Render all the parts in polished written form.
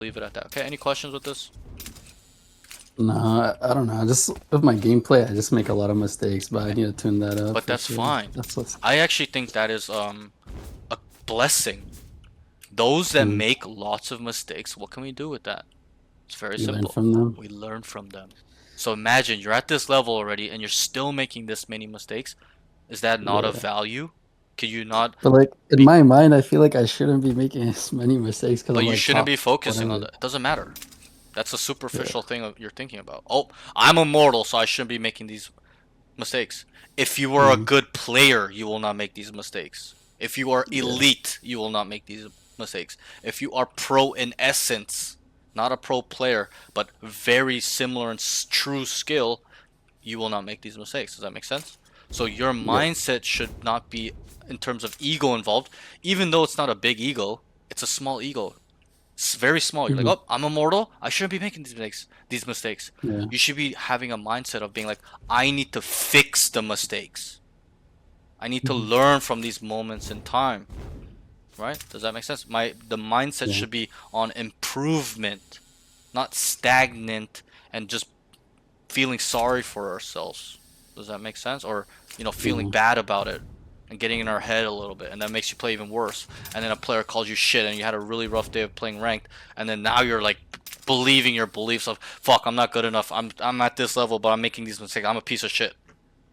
leave it at that. Okay, any questions with this? No, I don't know. Just with my gameplay, I just make a lot of mistakes, but I need to tune that up But for that's sure. fine. That's what's I actually think that is a blessing. Those that mm, make lots of mistakes, what can we do with that? It's very you learn simple. from them. We learn from them. So imagine you're at this level already and you're still making this many mistakes. Is that not of Yeah. value? Could you not But like in be, my mind, I feel like I shouldn't be making as many mistakes because but I'm you like shouldn't top, be focusing on whatever. that. It doesn't matter. That's a Yeah. superficial thing you're thinking about. Oh, I'm immortal, so I shouldn't be making these mistakes. If you are a Mm, good player, you will not make these mistakes. If you are yeah. elite, you will not make these mistakes. If you are pro in essence, not a pro player, but very similar in true skill, you will not make these mistakes. Does that make sense? So your Yep. mindset should not be in terms of ego involved, even though it's not a big ego, it's a small ego. It's very small. You're like, Mhm. oh, I'm immortal. I shouldn't be making these mistakes. These mistakes. Yeah. You should be having a mindset of being like, I need to fix the mistakes. I need to Mhm. learn from these moments in time. Right? Does that make sense? The mindset Yeah. should be on improvement, not stagnant and just feeling sorry for ourselves. Does that make sense? Or, feeling Yeah. bad about it and getting in our head a little bit, and that makes you play even worse. And then a player calls you shit, and you had a really rough day of playing ranked, and then now you're like believing your beliefs of fuck, I'm not good enough. I'm at this level, but I'm making these mistakes. I'm a piece of shit.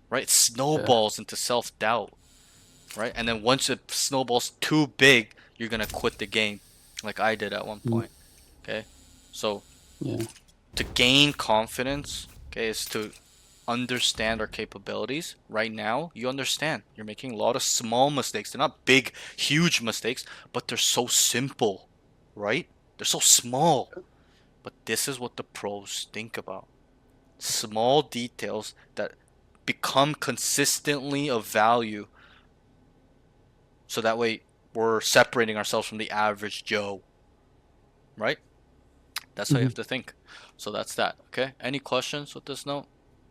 Right? It Yeah. snowballs into self doubt. Right? And then once it snowballs too big, you're gonna quit the game, like I did at one Mm, point. Okay, so yeah. to gain confidence, okay, is to understand our capabilities. Right now, you understand. You're making a lot of small mistakes. They're not big, huge mistakes, but they're so simple, right? They're so small. But this is what the pros think about. Small details that become consistently of value. So that way we're separating ourselves from the average Joe, right? That's how you Mhm. have to think. So that's that, okay? Any questions with this note?